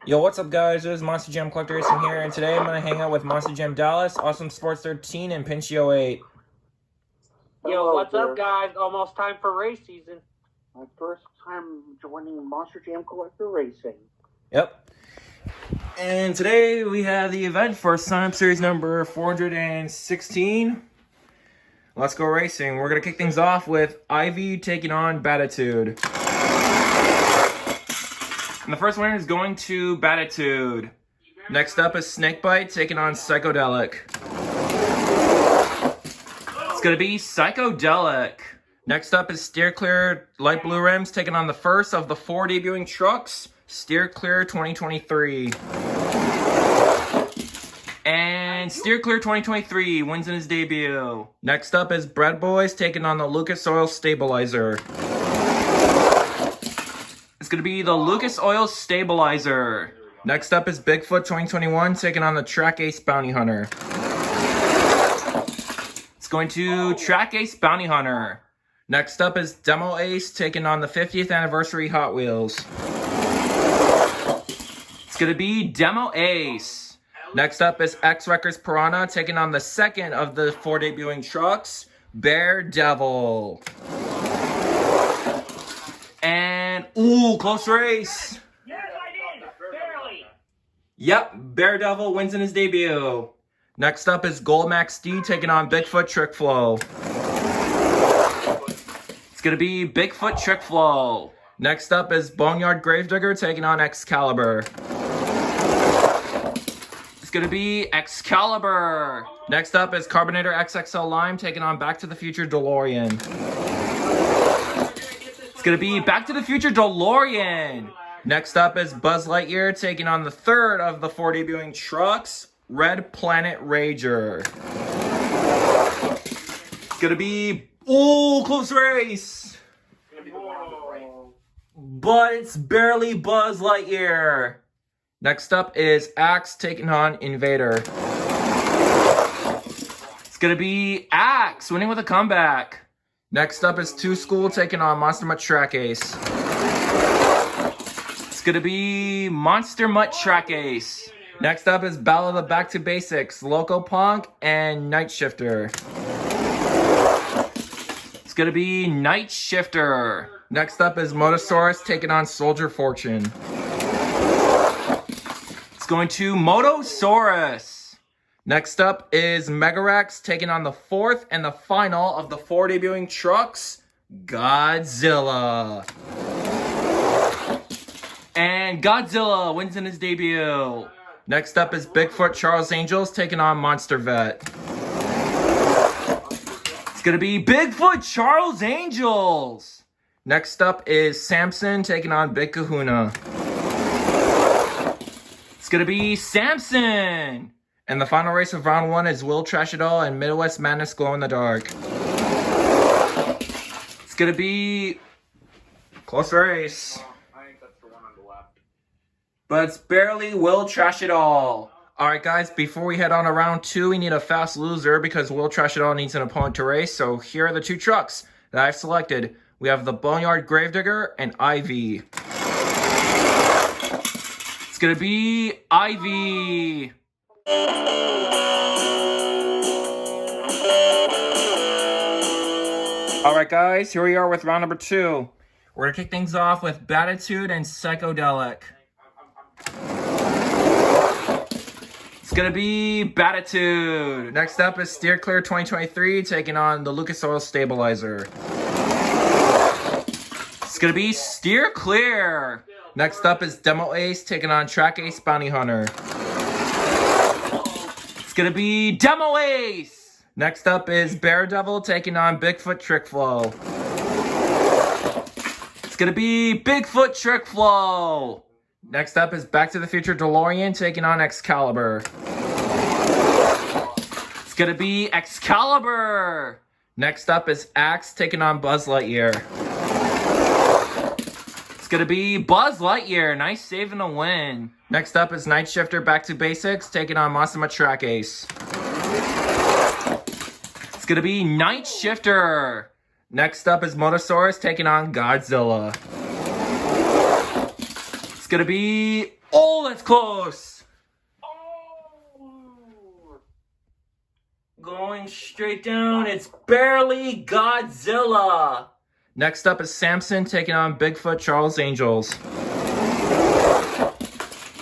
Yo, what's up, guys? This is Monster Jam Collector Racing here, and today I'm going to hang out with Monster Jam Dallas, Awesome Sports 13, and Pinchio 8. Yo, what's up, guys? Almost time for race season. My first time joining Monster Jam Collector Racing. Yep. And today we have the event for Sign Up Series number 416. Let's go racing. We're going to kick things off with Ivy taking on Batitude. And the first winner is going to Batitude. Next up is Snakebite taking on Psychedelic. It's going to be Psychedelic. Next up is Steer Clear Light Blue Rims taking on the first of the 4 debuting trucks, Steer Clear 2023. And Steer Clear 2023 wins in his debut. Next up is Bread Boys taking on the Lucas Oil Stabilizer. It's going to be the Lucas Oil Stabilizer. Next up is Bigfoot 2021 taking on the Track Ace Bounty Hunter. It's going to Track Ace Bounty Hunter. Next up is Demo Ace taking on the 50th Anniversary Hot Wheels. It's going to be Demo Ace. Next up is X Records Piranha taking on the second of the 4 debuting trucks, Bear Devil. And, ooh, close race. Yes, I did. Barely. Yep, Bear Devil wins in his debut. Next up is Gold Max D taking on Bigfoot Trick Flow. It's going to be Bigfoot Trick Flow. Next up is Boneyard Gravedigger taking on Excalibur. It's going to be Excalibur. Next up is Carbonator XXL Lime taking on Back to the Future DeLorean. It's going to be Back to the Future DeLorean. Next up is Buzz Lightyear taking on the third of the 4 debuting trucks, Red Planet Rager. It's going to be, ooh, close race. But it's barely Buzz Lightyear. Next up is Axe taking on Invader. It's going to be Axe winning with a comeback. Next up is Two School taking on Monster Mutt Track Ace. It's going to be Monster Mutt Track Ace. Next up is Battle of the Back to Basics, Loco Punk and Night Shifter. It's going to be Night Shifter. Next up is Motosaurus taking on Soldier Fortune. It's going to Motosaurus. Next up is Megarax taking on the fourth and the final of the 4 debuting trucks, Godzilla. And Godzilla wins in his debut. Next up is Bigfoot Charles Angels taking on Monster Vet. It's going to be Bigfoot Charles Angels. Next up is Samson taking on Big Kahuna. It's going to be Samson. And the final race of round 1 is Will Trash It All and Midwest Madness Glow in the Dark. It's going to be close race. I think that's the one on the left. But it's barely Will Trash It All. Alright guys, before we head on to round 2, we need a fast loser because Will Trash It All needs an opponent to race. So here are the 2 trucks that I've selected. We have the Boneyard Gravedigger and Ivy. It's going to be Ivy. Alright guys, here we are with round number 2. We're going to kick things off with Batitude and Psychedelic. It's going to be Batitude. Next up is Steer Clear 2023 taking on the Lucas Oil Stabilizer. It's going to be Steer Clear. Next up is Demo Ace taking on Track Ace Bounty Hunter. It's going to be Demo Ace. Next up is Bear Devil taking on Bigfoot Trick Flow. It's going to be Bigfoot Trick Flow. Next up is Back to the Future DeLorean taking on Excalibur. It's going to be Excalibur. Next up is Axe taking on Buzz Lightyear. It's going to be Buzz Lightyear. Nice save and a win. Next up is Night Shifter Back to Basics taking on Monster Mutt Track Ace. It's going to be Night Shifter. Next up is Motosaurus taking on Godzilla. It's going to be... Oh, that's close. Oh! Going straight down. It's barely Godzilla. Next up is Samson taking on Bigfoot Charles Angels.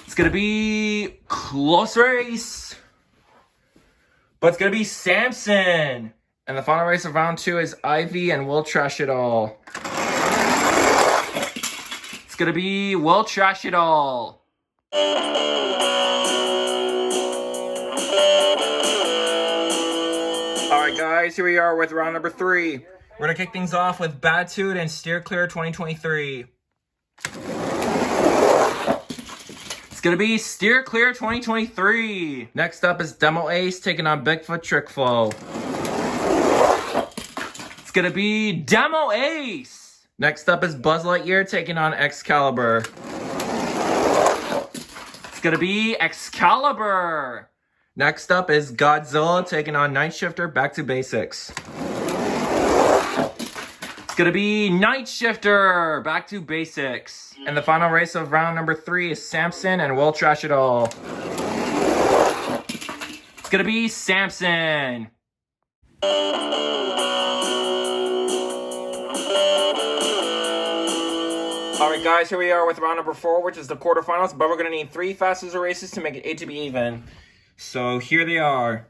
It's going to be close race. But it's going to be Samson. And the final race of round 2 is Ivy and We'll Trash It All. It's going to be We'll Trash It All. Alright guys, here we are with round number 3. We're going to kick things off with Batude and Steer Clear 2023. It's going to be Steer Clear 2023. Next up is Demo Ace taking on Bigfoot Trick Flow. It's going to be Demo Ace. Next up is Buzz Lightyear taking on Excalibur. It's going to be Excalibur. Next up is Godzilla taking on Night Shifter Back to Basics. It's going to be Night Shifter Back to Basics. And the final race of round number 3 is Samson and We'll Trash It All. It's going to be Samson. Alright guys, here we are with round number 4, which is the quarterfinals, but we're going to need 3 fast loser races to make it 8 to be even. So here they are.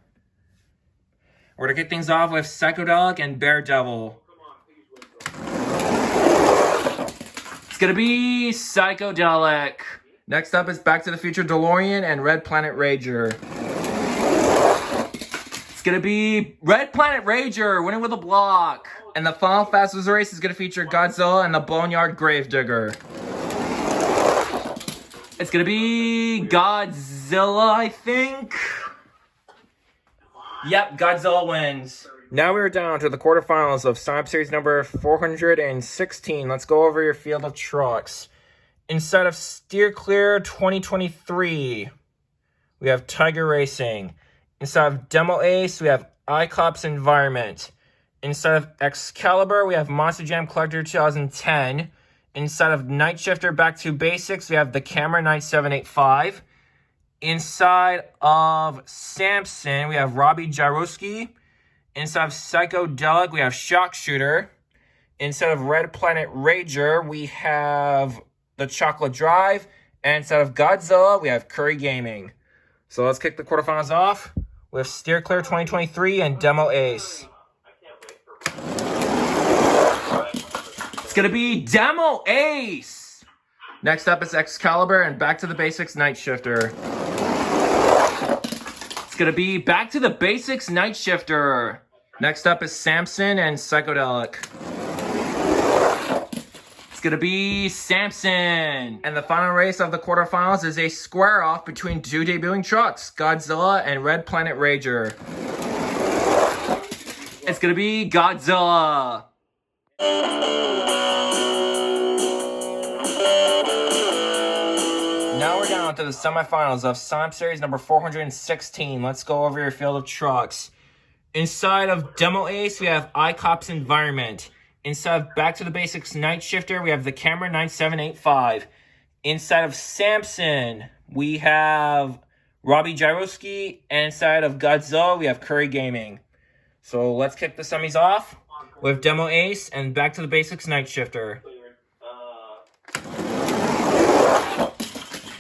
We're going to kick things off with Psychedelic and Daredevil. It's going to be Psychedelic. Next up is Back to the Future DeLorean and Red Planet Rager. It's going to be Red Planet Rager winning with a block. And the final fast loser race is going to feature Godzilla and the Boneyard Gravedigger. It's going to be Godzilla, I think. Yep, Godzilla wins. Now we're down to the quarterfinals of Sign Up Series number 416. Let's go over your field of trucks. Inside of Steer Clear 2023, we have Tiger Racing. Inside of Demo Ace, we have iCops Environment. Inside of Excalibur, we have Monster Jam Collector 2010. Inside of Night Shifter Back to Basics, we have the Camera 9785. Inside of Samson, we have Robbie Jarowski. Inside of Psychedelic, we have Shock Shooter. Inside of Red Planet Rager, we have the Chocolate Drive. And inside of Godzilla, we have Curry Gaming. So let's kick the quarterfinals off with Steer Clear 2023 and Demo Ace. It's going to be Demo Ace. Next up is Excalibur and Back to the Basics Night Shifter. It's going to be Back to the Basics Night Shifter. Next up is Samson and Psychedelic. It's going to be Samson. And the final race of the quarterfinals is a square off between 2 debuting trucks, Godzilla and Red Planet Rager. It's going to be Godzilla. Now we're down to the semifinals of Sign Up Series number 416. Let's go over your field of trucks. Inside of Demo Ace, we have iCops Environment. Inside of Back to the Basics Night Shifter, we have the Camera 9785. Inside of Samson, we have Robbie Jarowski. And inside of Godzilla, we have Curry Gaming. So let's kick the semis off with Demo Ace and Back to the Basics Night Shifter.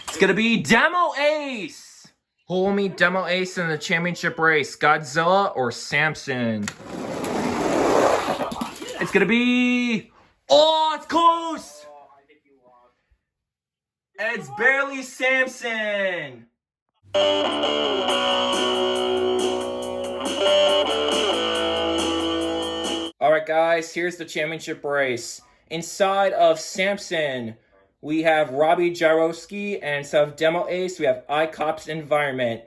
It's going to be Demo Ace. Who will meet Demo Ace in the championship race, Godzilla or Samson? It's going to be... Oh, it's close! And it's barely Samson. Alright guys, here's the championship race. Inside of Samson, we have Robbie Jarowski, and inside of Demo Ace, we have iCops Environment.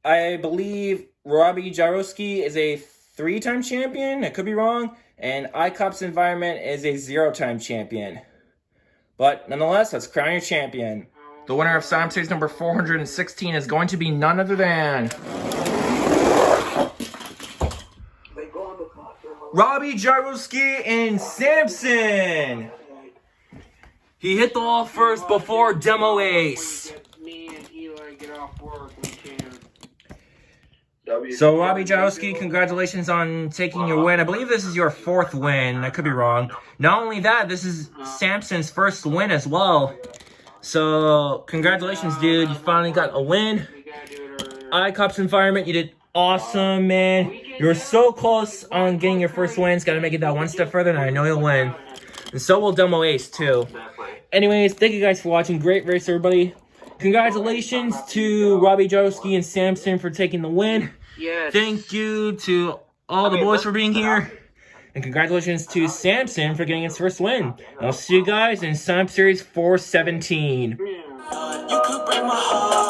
I believe Robbie Jarowski is a 3-time champion, I could be wrong, and iCops Environment is a 0-time champion. But nonetheless, let's crown your champion. The winner of Sign Up Series number 416 is going to be none other than... Robbie Jarowski and Samson. He hit the wall first before Demo Ace. Me and Eli get off work. We can. So, Robbie Jowski, congratulations on taking your win. I believe this is your 4th win. I could be wrong. Not only that, this is Samson's first win as well. So, congratulations, dude. You finally got a win. iCups environment, you did awesome, man. You were so close on getting your first wins. Got to make it that one step further, and I know you'll win. And so will Demo Ace, too. Anyways, thank you guys for watching. Great race, everybody. Congratulations to Robbie Jowski and Samson for taking the win. Yes. Thank you to all the boys for being here. And congratulations to Samson for getting his first win. And I'll see you guys in Sign Up Series 417. Yeah. You could break my heart.